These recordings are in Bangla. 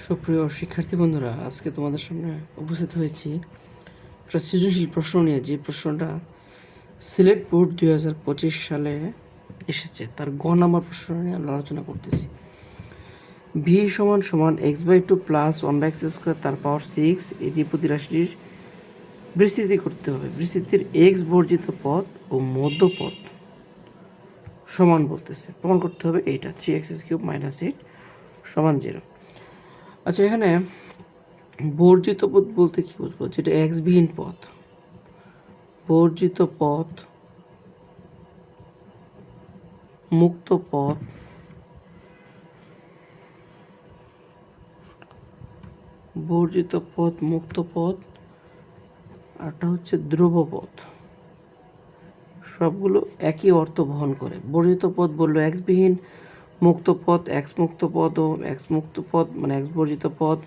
সুপ্রিয় শিক্ষার্থী বন্ধুরা, আজকে তোমাদের সামনে উপস্থিত হয়েছি একটা সৃজনশীল প্রশ্ন নিয়ে। যে প্রশ্নটা সিলেট বোর্ড 2025 সালে এসেছে, তার গ নাম্বার প্রশ্ন নিয়ে আমরা আলোচনা করতেছি। ভি সমান সমান x/2 প্লাস 1/x² তার পাওয়ার 6 এই দ্বিপদী রাশিটির বিস্তৃতি করতে হবে। বিস্তৃতির এক্স বর্জিত পদ ও মধ্য পদ সমান বলতেছে, প্রমাণ করতে হবে এইটা 3x³ - 8 সমান 0। আচ্ছা, এখানে বর্জিত পদ বলতে কি বুঝবো? যেটা এক্স বিহীন পদ, বর্জিত পদ, মুক্ত পদ, বর্জিত পদ, মুক্ত পদ, আরটা হচ্ছে ধ্রুব পদ। সবগুলো একই অর্থ বহন করে। বর্জিত পদ বললো এক্স বিহীন, মুক্ত পদ এক্স মুক্ত পদ ও এক্স মুক্ত পদ মানে এক্স বর্জিত পদ,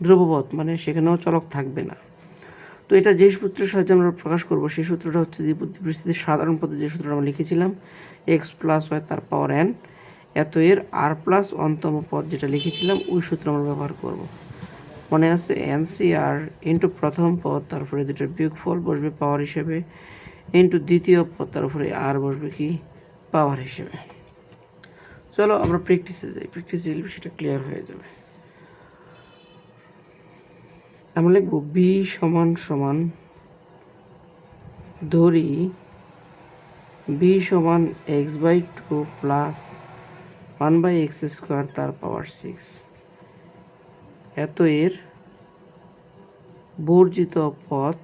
ধ্রুব পদ মানে সেখানেও চলক থাকবে না। তো এটা যে সূত্রের সাহায্যে আমরা প্রকাশ করবো সেই সূত্রটা হচ্ছে দ্বিপদী পরিস্থিতির সাধারণ পদে যে সূত্রটা আমরা লিখেছিলাম, এক্স প্লাস ওয়াই তার পাওয়ার এন, এত এর আর প্লাস অন্তম পদ যেটা লিখেছিলাম ওই সূত্র আমরা ব্যবহার করব। মনে আছে এনসিআর ইন্টু প্রথম পদ, তারপরে দুটার বিয়োগফল বসবে পাওয়ার হিসেবে, ইন্টু দ্বিতীয় পদ, তারপরে আর বসবে কি পাওয়ার হিসেবে। চলো আমরা প্র্যাকটিসে যাই, প্র্যাকটিসে গেলে সেটা ক্লিয়ার হয়ে যাবে। আমরা লিখব বি সমান সমান, ধরি বি সমান x/2 প্লাস 1/x² তার পাওয়ার 6 এত এর বর্জিত পদ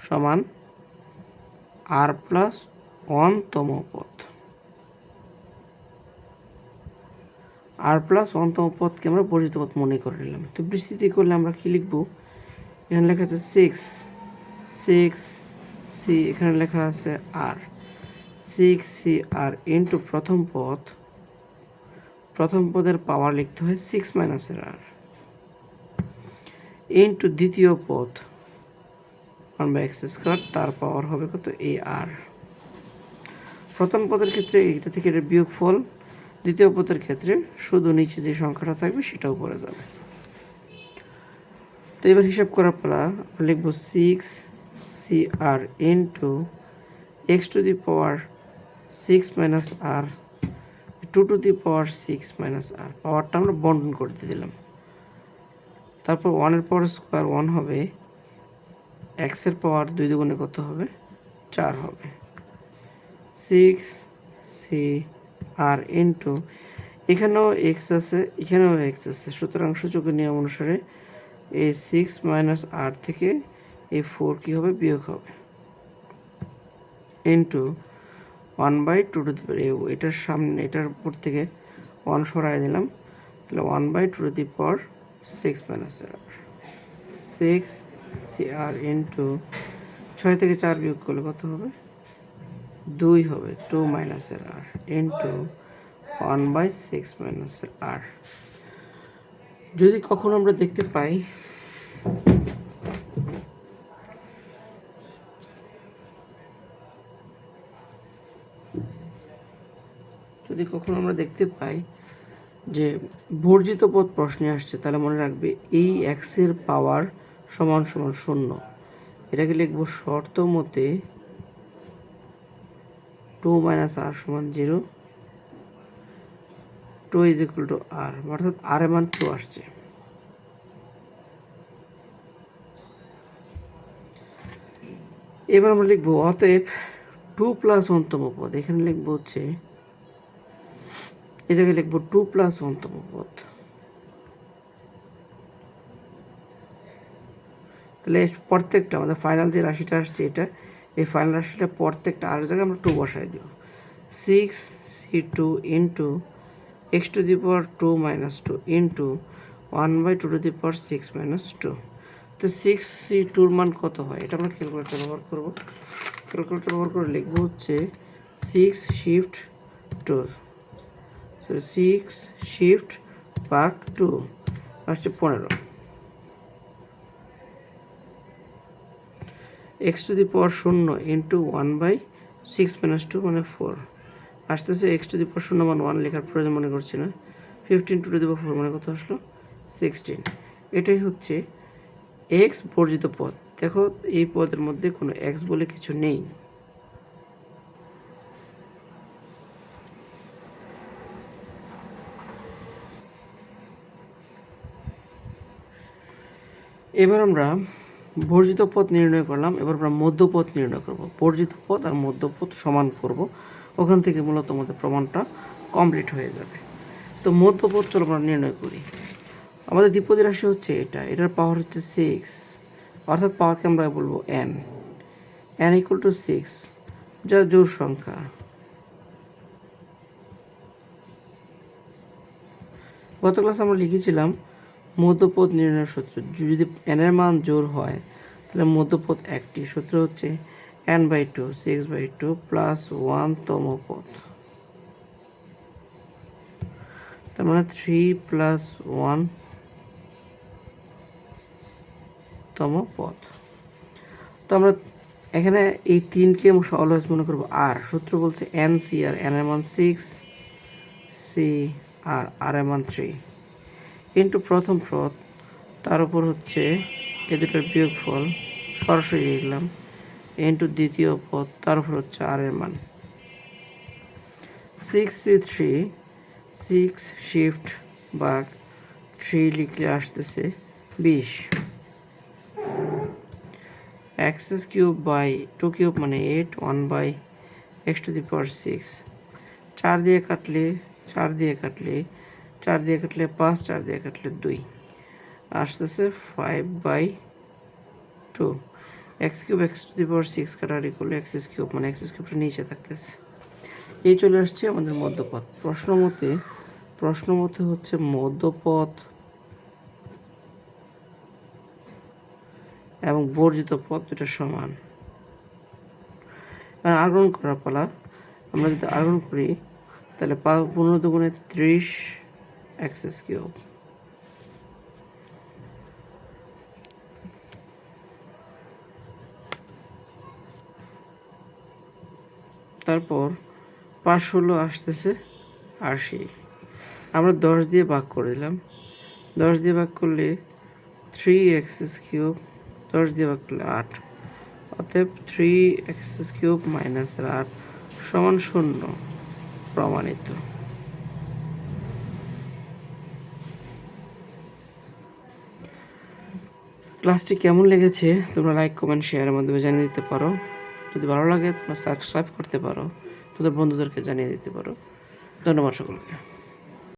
সমান আর প্লাস 1তম পদ। আর প্লাস 1তম পদকে আমরা বর্জিত পদ মনে করে নিলাম। তো বিস্তৃতি করলে আমরা কি লিখব? এখানে লেখা আছে 6 সি, এখানে লেখা আছে আর 6c আর ইন্টু প্রথম পদ, প্রথম পদের পাওয়ার লিখতে হয় 6 - এর আর, ইন্টু দ্বিতীয় পদ 1/x² তার পাওয়ার হবে কত এ আর। প্রথম পদের ক্ষেত্রে এটা থেকে এটা বিয়োগফল, দ্বিতীয় পদের ক্ষেত্রে শুধু নিচে যে সংখ্যাটা থাকবে সেটা উপরে যাবে। তো এবার হিসাব করার পর লিখব 6cr into x⁻6 - r 2⁻6 - r, পাওয়ারটা আমরা বন্টন করতে দিলাম। তারপর 1 এর পাওয়ার স্কোয়ার 1 হবে, x এর পাওয়ার 2 দুগুণে কত হবে 4 হবে, 6cr ইন্টু এখানেও x আছে এখানেও x আছে, সুতরাং সূচকের নিয়ম অনুসারে এই 6 - r থেকে এই 4 কি হবে বিয়োগ হবে, ইন্টু 1/2 এটার সামনে এটার উপর থেকে 1 সরাই দিলাম, তাহলে 1/2 6 - r 6cr ইন্টু 6 থেকে 4 বিয়োগ করলে কত হবে 2 হবে, 2 - এর r ইন্টু 1/6 - এর r। যদি কখনো আমরা দেখতে পাই যে বর্জিত পদ প্রশ্নে আসছে, তাহলে মনে রাখবে এই এক্স এর পাওয়ার সমান সমান 0, এটাকে লিখব শর্ত মতে 2 - r সমান 0, 2 = r, অর্থাৎ r এর মান 2 আসছে। এবার আমরা লিখব অতএব 2 + 1তম পদ, এখানে লিখব হচ্ছে এই জায়গায় লিখব 2 + 1তম পদ, তাহলে প্রত্যেকটা আমাদের ফাইনাল যে রাশিটা আসছে এটা, এই ফাইনাল রাশিটা প্রত্যেকটা আর জায়গায় আমরা 2 বসাই দিব। 6c2 into x⁻2 - 2 into 1/2 - 2। তো 6c2 মান কত হয় এটা আমরা ক্যালকুলেটর ব্যবহার করব। ক্যালকুলেটর ব্যবহার করে লিখবো হচ্ছে 6 শিফট 2, 6 শিফট ভাগ 2 আসছে 15, x⁻0 ইন্টু 1/6 - 2 মানে 4 আসতেছে। x⁻0 মান 1 লেখার প্রয়োজন মনে করছি না, 15 × 4 মানে কত আসলো 16। এটাই হচ্ছে এক্স বর্জিত পদ। দেখো এই পদের মধ্যে কোনো এক্স বলে কিছু নেই। এবার আমরা বর্জিত পদ নির্ণয় করলাম, এবার আমরা মধ্যপদ নির্ণয় করব। বর্জিত পদ আর মধ্যপদ সমান করব, ওখান থেকে মূলত আমাদের প্রমাণটা কমপ্লিট হয়ে যাবে। তো মধ্যপদ চলো আমরা নির্ণয় করি। আমাদের দ্বিপদী রাশি হচ্ছে এটা, এটার পাওয়ার হচ্ছে 6, অর্থাৎ পাওয়ারকে আমরা বলবো n ইকুয়াল টু 6, যা জোড় সংখ্যা। গত ক্লাসে আমরা লিখেছিলাম মধ্যপদ নির্ণয়ের সূত্র। যদি n এর মান জোড় হয় তাহলে মধ্যপদ একটি, সূত্র হচ্ছে n/2 6/2 প্লাস 1তম পদ, তার মানে 3 প্লাস 1তম পদ। তো আমরা এখানে এই 3কে অলওয়েজ মনে করবো আর, সূত্র বলছে NC, আর n এর মান 6, C আর এর মান 3 ইন্টু প্রথম পদ, তার উপর হচ্ছে এই দুটার বিয়োগফল সরাসরি লিখলাম, ইন্টু দ্বিতীয় পদ, তার উপর হচ্ছে আর এর মান 6C3, 6 শিফট ভাগ 3 লিখলে আসতেছে 20, x³ বাই 2³ মানে 8, 1/x⁶। 4 দিয়ে কাটলে 5, 4 দিয়ে কাটলে 2, আসতেছে 5/2। x³ কাটারি করলে x³ মানে x³ নিচে থাকতেছে। এই চলে আসছে আমাদের মধ্যপদ। প্রশ্ন মতে হচ্ছে মধ্যপদ এবং বর্জিত পদ দুটো সমান। আর্গণ করার পালা। আমরা যদি আর্গণ করি তাহলে 15 দুগুণে 30 x³, তারপর 5 আসতেছে 80। আমরা 10 দিয়ে ভাগ করে দিলাম, 10 দিয়ে ভাগ করলে 3x³ 10 দিয়ে ভাগ করলে 8, অতএব 3x³ মাইনাস 8 সমান 0 প্রমাণিত। ক্লাসটি কেমন লেগেছে তোমরা লাইক কমেন্ট শেয়ারের মাধ্যমে জানিয়ে দিতে পারো। যদি ভালো লাগে তোমরা সাবস্ক্রাইব করতে পারো, তোদের বন্ধুদেরকে জানিয়ে দিতে পারো। ধন্যবাদ সকলকে।